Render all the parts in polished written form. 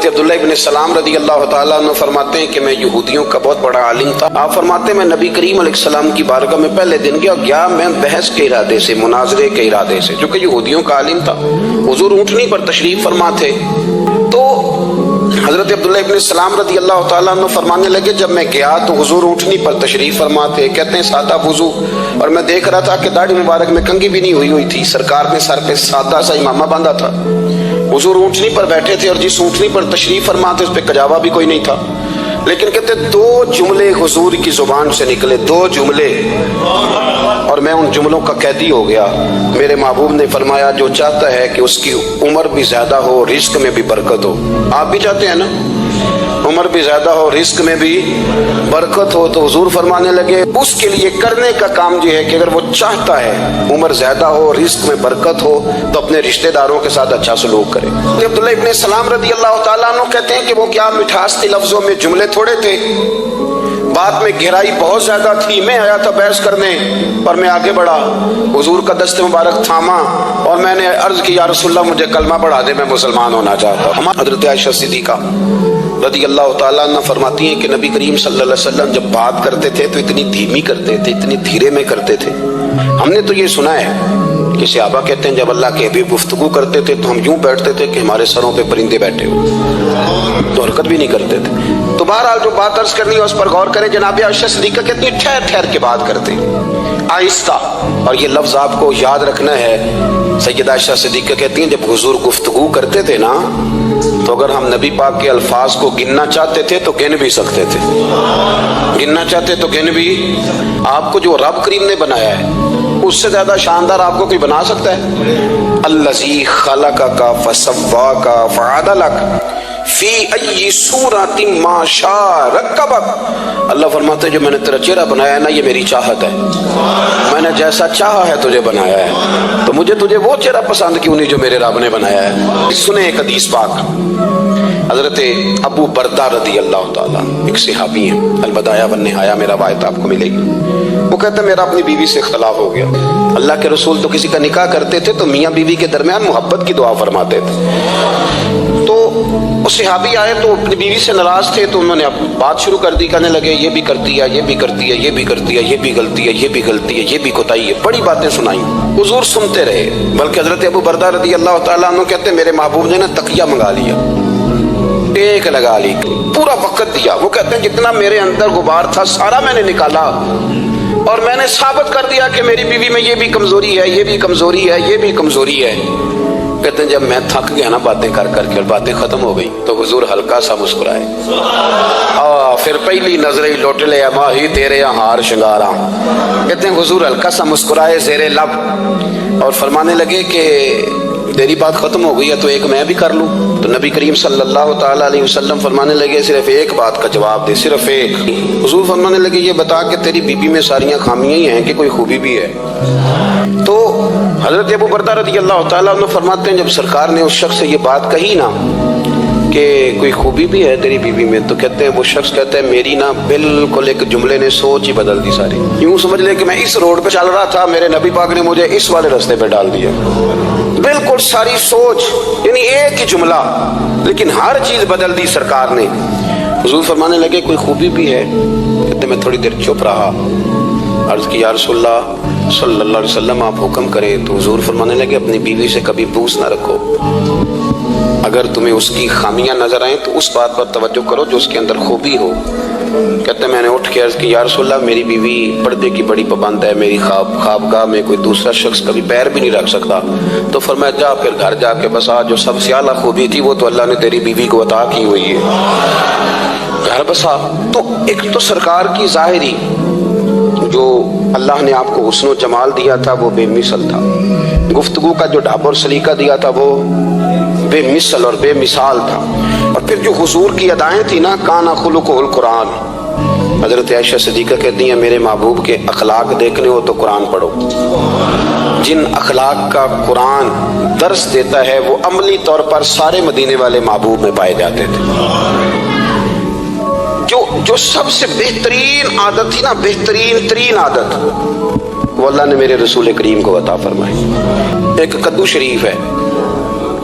حضرت عبداللہ ابن سلام رضی اللہ تعالیٰ عنہ فرماتے ہیں کہ میں یہودیوں کا بہت بڑا عالم تھا. آپ فرماتے ہیں میں نبی کریم علیہ السلام کی بارگاہ میں پہلے دن گیا میں بحث کے ارادے سے، مناظرے کے ارادے سے، چونکہ یہودیوں کا عالم تھا. حضور اونٹنی پر تشریف فرما تھے. تو حضرت عبداللہ ابن سلام رضی اللہ تعالیٰ عنہ فرمانے لگے جب میں گیا تو حضور اونٹنی پر تشریف فرما تھے. کہتے ہیں سادہ وضو، اور میں دیکھ رہا تھا کہ داڑھی مبارک میں کنگھی بھی نہیں ہوئی تھی. سرکار نے سر پہ سادہ سا امامہ باندھا تھا. حضور اونٹنی پر بیٹھے تھے، اور جس اونٹنی پر تشریف فرما تھے اس پہ کجاوا بھی کوئی نہیں تھا. لیکن کہتے دو جملے حضور کی زبان سے نکلے، دو جملے، اور میں ان جملوں کا قیدی ہو گیا. میرے محبوب نے فرمایا جو چاہتا ہے کہ اس کی عمر بھی زیادہ ہو، رزق میں بھی برکت ہو. آپ بھی چاہتے ہیں نا عمر بھی زیادہ ہو، رزق میں بھی برکت ہو، تو حضور فرمانے لگے اس کے لیے کرنے کا کام یہ ہے کہ اگر وہ چاہتا ہے عمر زیادہ ہو، رزق میں برکت ہو، تو اپنے رشتہ داروں کے ساتھ اچھا سلوک کرے. عبداللہ ابن سلام رضی اللہ تعالیٰ عنہ کہتے ہیں کہ وہ کیا مٹھاس تھی لفظوں میں، جملے تھوڑے تھے، بات میں گہرائی بہت زیادہ تھی. میں آیا تھا بحث کرنے اور میں آگے بڑھا، حضور کا دست مبارک تھاما اور میں نے عرض کی یا رسول اللہ مجھے کلمہ پڑھا دے، میں مسلمان ہونا چاہتا ہوں. حضرت عائشہ صدیقہ رضی اللہ تعالیٰ عنہ فرماتی ہیں کہ نبی کریم صلی اللہ علیہ وسلم جب بات کرتے تھے تو اتنی دھیمی کرتے تھے، اتنی دھیرے میں کرتے تھے. ہم نے تو یہ سنا ہے کہ صحابہ کہتے ہیں جب اللہ کے حبیب گفتگو کرتے تھے تو ہم یوں بیٹھتے تھے کہ ہمارے سروں پہ پرندے بیٹھے ہوئے، تو حرکت بھی نہیں کرتے تھے. تو بہرحال جو بات عرض کرنی ہے اس پر غور کریں. جناب عائشہ صدیقہ کہتی ہیں ٹھہر ٹھہر کے بات کرتے آہستہ، اور یہ لفظ آپ کو یاد رکھنا ہے. سیدہ عائشہ صدیقہ کہتی ہیں جب حضور گفتگو کرتے تھے نا تو اگر ہم نبی پاک کے الفاظ کو گننا چاہتے تھے تو گن بھی سکتے تھے، گننا چاہتے تو گن بھی. آپ کو جو رب کریم نے بنایا ہے اس سے زیادہ شاندار آپ کو کوئی بنا سکتا ہے؟ الذی خلقک فسواک فعدلک فی ای صورت ما شاء رکبک. اللہ فرماتے ہیں جو میں نے تیرا چہرہ بنایا ہے نا یہ میری چاہت ہے، میں نے جیسا چاہا ہے تجھے بنایا ہے، تو مجھے تجھے وہ چہرہ پسند کیوں نہیں جو میرے رب نے بنایا ہے. سنیں ایک حدیث پاک، حضرت ابو بردہ رضی اللہ تعالیٰ ایک صحابی ہیں، البدایہ والنہایہ میں روایت آپ کو ملے گی. وہ کہتے ہیں میرا اپنی بیوی سے اختلاف ہو گیا. اللہ کے رسول تو کسی کا نکاح کرتے تھے تو میاں بیوی کے درمیان محبت کی دعا فرماتے تھے. تو وہ صحابی آئے تو اپنی بیوی سے ناراض تھے، تو انہوں نے بات شروع کر دی، کہنے لگے یہ بھی کرتی ہے، یہ بھی کرتی ہے، یہ بھی کرتی ہے، یہ بھی غلطی ہے، یہ بھی غلطی ہے، یہ بھی کوتاہی ہے. بڑی باتیں سنائیں. حضور سنتے رہے، بلکہ حضرت ابو بردہ رضی اللہ تعالیٰ عنہ کہتے ہیں میرے محبوب نے نا تکیہ منگا لیا، ٹیک لگا لی، پورا وقت دیا. وہ کہتے ہیں جتنا میرے اندر غبار تھا سارا میں نے نکالا اور میں نے ثابت کر دیا کہ میری بیوی میں یہ بھی کمزوری ہے، یہ بھی کمزوری ہے، یہ بھی کمزوری ہے. کہتے ہیں جب میں تھک گیا نا باتیں کر کر کے، باتیں ختم ہو گئی، تو حضور ہلکا سا مسکرائے. پھر پہلی نظر ہی لوٹ لے ماہی تیرے ہار شنگارا. کہتے ہیں حضور ہلکا سا مسکرائے زیر لب اور فرمانے لگے کہ تیری بات ختم ہو گئی ہے تو ایک میں بھی کر لوں. تو نبی کریم صلی اللہ تعالیٰ علیہ وسلم فرمانے لگے صرف ایک بات کا جواب دے، صرف ایک. حضور فرمانے لگے یہ بتا کہ تیری بیوی میں ساریاں خامیاں ہی ہیں کہ کوئی خوبی بھی ہے؟ تو حضرت ابو بردہ رضی اللہ تعالیٰ عنہ فرماتے ہیں جب سرکار نے اس شخص سے یہ بات کہی نا کہ کوئی خوبی بھی ہے تیری بیوی میں، تو کہتے ہیں وہ شخص کہتا ہے میری نا بالکل ایک جملے نے سوچ ہی بدل دی ساری. یوں سمجھ لے کہ میں اس روڈ پہ چل رہا تھا، میرے نبی پاک نے مجھے اس والے راستے پہ ڈال دیا. بالکل ساری سوچ، یعنی ایک ہی جملہ لیکن ہر چیز بدل دی سرکار نے. حضور فرمانے لگے کوئی خوبی بھی ہے؟ کہتے میں تھوڑی دیر چپ رہا، عرض کی یا رسول اللہ صلی اللہ علیہ وسلم آپ حکم کریں. تو حضور فرمانے لگے اپنی بیوی سے کبھی بغض نہ رکھو، اگر تمہیں اس کی خامیاں نظر آئیں تو اس بات پر توجہ کرو جو اس کے اندر خوبی ہو. کہتے ہیں میں نے اٹھ کے عرض کی یا رسول اللہ میری بیوی پردے کی بڑی پابند ہے، میری خوابگاہ میں کوئی دوسرا شخص کبھی پیر بھی نہیں رکھ سکتا. تو فرمایا جا پھر گھر جا کے بسا، جو سب سے اعلیٰ خوبی تھی وہ تو اللہ نے تیری بیوی کو عطا کی ہوئی ہے، گھر بسا. تو ایک تو سرکار کی ظاہری جو اللہ نے آپ کو حسن و جمال دیا تھا وہ بے مثل تھا، گفتگو کا جو ڈھب اور سلیقہ دیا تھا وہ بے مثل اور بے مثال تھا. اور پھر جو حضور کی ادائیں تھی نا کانا خلقہ القرآن. حضرت عائشہ صدیقہ کہتی ہیں میرے محبوب کے اخلاق دیکھنے ہو تو قرآن پڑھو. جن اخلاق کا قرآن درس دیتا ہے وہ عملی طور پر سارے مدینے والے محبوب میں پائے جاتے تھے. جو سب سے بہترین عادت تھی نا، بہترین ترین عادت، وہ اللہ نے میرے رسول کریم کو عطا فرمائی. ایک کدو شریف ہے،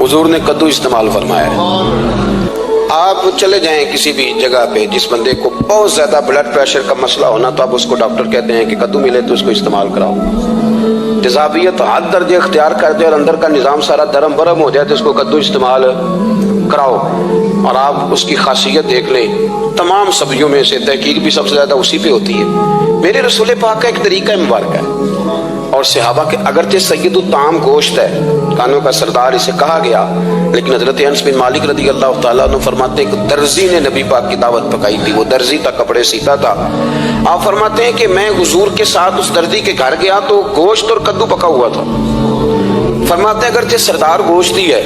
حضور نے کدو استعمال فرمایا ہے. آپ چلے جائیں کسی بھی جگہ پہ، جس بندے کو بہت زیادہ بلڈ پریشر کا مسئلہ ہونا، تو اب اس کو ڈاکٹر کہتے ہیں کہ کدو ملے تو اس کو استعمال کراؤ۔ تیزابیت حد درجے اختیار کر دے اور اندر کا نظام سارا درم برم ہو جائے تو اس کو کدو استعمال کراؤ۔ اور آپ اس کی خاصیت دیکھ لیں، تمام سبزیوں میں سے تحقیق بھی سب سے زیادہ اسی پہ ہوتی ہے۔ میرے رسول پاک کا ایک طریقہ مبارک ہے، اور صحابہ کے اگرچہ سید الطعام گوشت ہے، کانوں کا سردار اسے کہا گیا، لیکن حضرت انس بن مالک رضی اللہ تعالیٰ عنہ فرماتے ہیں کہ درزی نے نبی پاک کی دعوت پکائی تھی، وہ درزی تھا، کپڑے سیتا تھا۔ آپ فرماتے ہیں کہ میں حضور کے ساتھ اس درزی کے گھر گیا تو گوشت اور کدو پکا ہوا تھا۔ فرماتے ہیں اگرچہ سردار گوشت ہی ہے،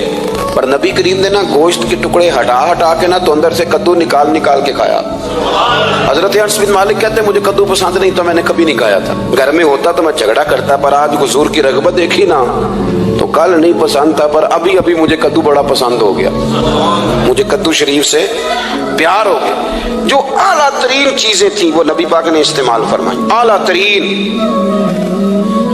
پر نبی کریم نے نا گوشت کے ٹکڑے ہٹا کے نا تو اندر سے کدو نکال کے کھایا۔ حضرت انس بن مالک کہتے ہیں مجھے کدو پسند نہیں تو میں نے کبھی نہیں کھایا تھا، گھر میں ہوتا تو میں جھگڑا کرتا، پر آج حضور کی رغبت دیکھی نا تو کل نہیں پسند تھا، پر ابھی مجھے کدو بڑا پسند ہو گیا، مجھے کدو شریف سے پیار ہو گیا۔ جو اعلیٰ ترین چیزیں تھیں وہ نبی پاک نے استعمال فرمائی، اعلیٰ ترین۔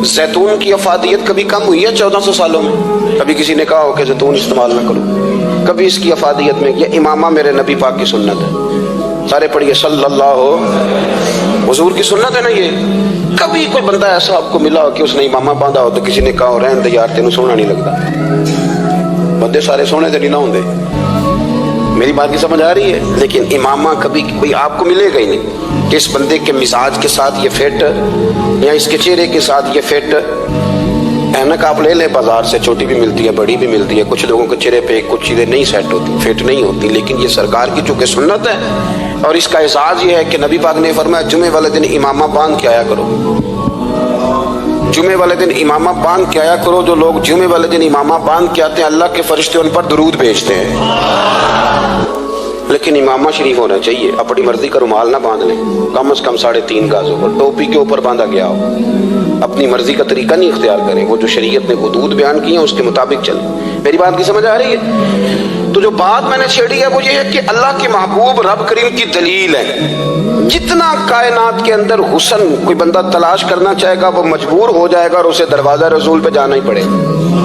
زیتون کی افادیت کبھی کم ہوئی ہے 1400 سالوں میں؟ کبھی کسی نے کہا ہو کہ زیتون استعمال نہ کرو؟ کبھی اس کی افادیت میں؟ یہ امامہ میرے نبی پاک کی سنت ہے، سارے پڑھیے صلی اللہ حضور کی سنت ہے نا یہ۔ کبھی کوئی بندہ ایسا آپ کو ملا ہو کہ اس نے امامہ باندھا ہو تو کسی نے کہا ہو رہن دے یار تینوں سونا نہیں لگتا؟ بندے سارے سونے تو نہیں نہ ہوندے، میری بات کی سمجھ آ رہی ہے؟ لیکن امامہ کبھی کوئی آپ کو ملے گا ہی نہیں کہ اس بندے کے مزاج کے ساتھ یہ فٹ یا اس کے چہرے کے ساتھ یہ فٹ۔ اینک آپ لے لیں بازار سے، چھوٹی بھی ملتی ہے بڑی بھی ملتی ہے، کچھ لوگوں کے چہرے پہ کچھ چیزیں نہیں سیٹ ہوتی، فٹ نہیں ہوتی، لیکن یہ سرکار کی چونکہ سنت ہے اور اس کا اعزاز یہ ہے کہ نبی پاک نے فرمایا جمعے والے دن امامہ باندھ کے آیا کرو، جمعے والے دن امامہ باندھ کے آیا کرو۔ جو لوگ جمعے والے دن امامہ باندھ کے آتے ہیں اللہ کے فرشتے ان پر درود بھیجتے ہیں۔ لیکن امامہ شریف ہونا چاہیے، اپنی مرضی کا رومال نہ باندھ لیں، کم از کم 3.5 گز اوپر، ٹوپی کے اوپر باندھا گیا ہو، اپنی مرضی کا طریقہ نہیں اختیار کریں، وہ جو شریعت نے حدود بیان کی ہیں اس کے مطابق چلیں۔ میری بات کی سمجھ آ رہی ہے؟ تو جو بات میں نے چھیڑی ہے وہ یہ ہے کہ اللہ کے محبوب رب کریم کی دلیل ہے۔ جتنا کائنات کے اندر حسن کوئی بندہ تلاش کرنا چاہے گا وہ مجبور ہو جائے گا اور اسے دروازہ رسول پہ جانا ہی پڑے گا۔